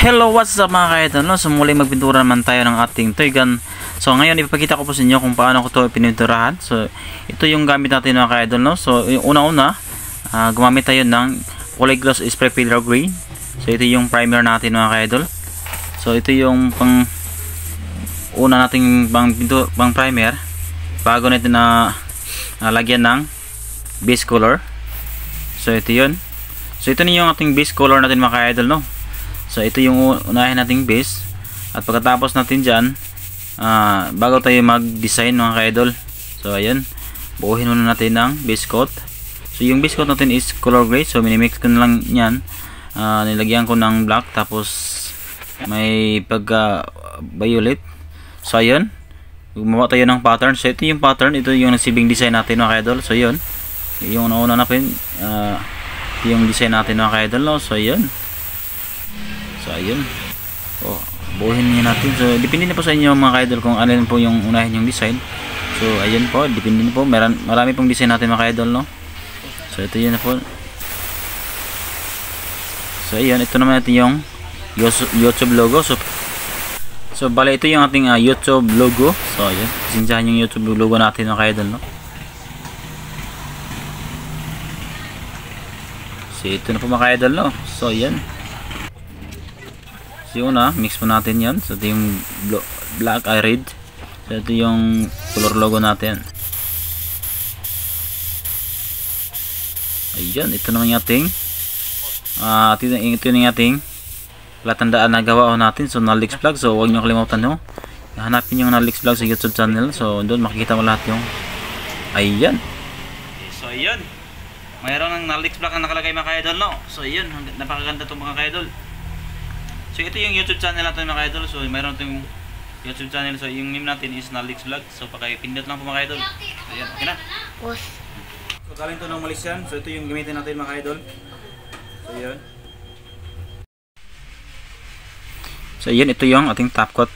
Hello, what's up mga ka-idol, no? So muling magpintura naman tayo ng ating toy gun. So ngayon ipapakita ko po sa inyo kung paano ko ito pininturahan. So ito yung gamit natin mga ka-idol, no? So yung una-una, gumamit tayo ng kulay gloss spray filler green. So ito yung primer natin mga ka-idol. So ito yung pang una nating pang primer bago natin na lagyan ng base color. So ito yun. So ito na yung ating base color natin mga ka-idol, no? So ito yung unahin nating base. At pagkatapos natin dyan, bago tayo mag-design mga ka-idol, so ayan, buuhin muna natin ng base coat. So yung base coat natin is color gray. So minimix ko na lang yan. Nilagyan ko ng black, tapos may pagka violet. So ayan, gumawa tayo ng pattern. So ito yung pattern, ito yung nagsibing design natin mga ka-idol. So yun, yung nauna natin, yung design natin mga ka-idol, no? So ayan. So ayun, buuhin niyo natin. So depende na po sa inyo mga ka-idol kung ano po yung unahin yung design. So ayun po, depende na po. Marami pong design natin mga ka-idol, no? So ito yun na po. So ayun, ito naman natin yung YouTube logo. So bale ito yung ating YouTube logo. So ayun, sinsahan yung YouTube logo natin mga ka-idol, no? So ito na po mga ka-idol, no? So ayun. So una, mix po natin yan. So ito yung black ay red. So ito yung color logo natin. Ayan, ito naman yung ating ito yung ating palatandaan na gawa natin. So Nalix Vlog. So huwag nyo kalimutan, no? Hanapin yung Nalix Vlog sa YouTube channel. So doon makikita mo lahat yung ayan. So ayan, mayroon ng Nalix Vlog na nakalagay mga ka-idol, no? So ayan, napakaganda itong mga ka-idol. So ito yung YouTube channel natin mga ka-idol. So mayroon itong YouTube channel. So yung name natin is Nalix Vlog. So pakipindot lang po mga ka-idol. So yan, okay na. So galing ito ng Malaysian. So ito yung gamitin natin mga ka-idol. So yun. So yun, ito yung ating top coat.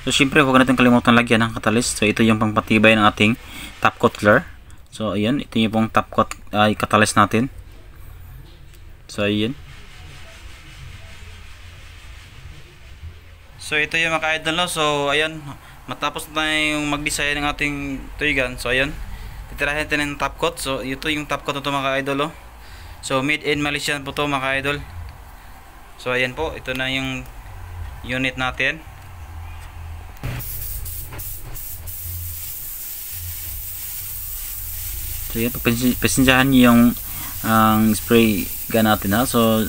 So syempre huwag natin kalimutan lagyan ng catalyst. So ito yung pangpatibay ng ating top coat color. So ayan, ito yung pong top coat catalyst natin. So ayan. So ito yung mga ka-idol, no? So ayan, matapos na yung mag-design ng ating toy gun. So ayan, titirahin natin ng top coat. So ito yung top coat na ito mga ka-idol, oh. So made in Malaysia po ito mga ka-idol. So ayan po, ito na yung unit natin. So yan, pasensyahan nyo yung spray gun natin, ha. So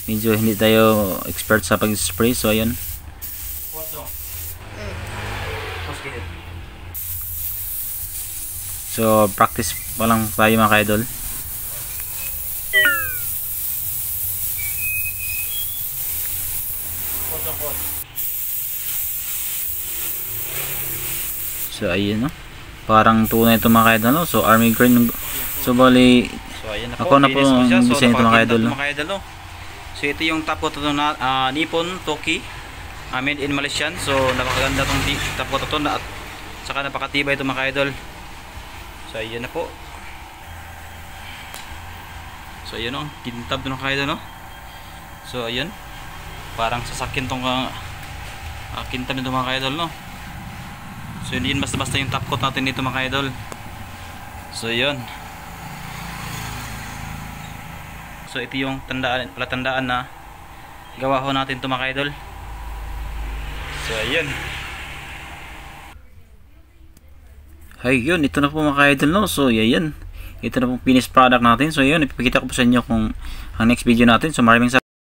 medyo hindi tayo expert sa pag-spray. So ayan. So practice pa lang tayo mga ka-idol. So ayun, no? Parang tunay ito mga ka-idol, no? So army green. So bali, so ayan na po, ako na po ang design ito mga ka-idol, no? So ito yung top coat na Nippon Toki, made in Malaysian. So napakaganda itong top coat ito at saka napakatibay ito mga ka-idol. So ayan na po. So ayan, o, kintab ito mga ka-idol, no? So ayan, parang sasakyan itong kintab nito mga ka-idol, no? So hindi yun basta-basta yung top coat natin dito mga ka-idol. So yun. So ito yung palatandaan na gawa ho natin ito mga ka-idol. So ayun. Ayun, ito na po mga ka-idol, no? So ayan, ito na po finished product natin. So yun, ipapakita ko po sa inyo kung ang next video natin. So maraming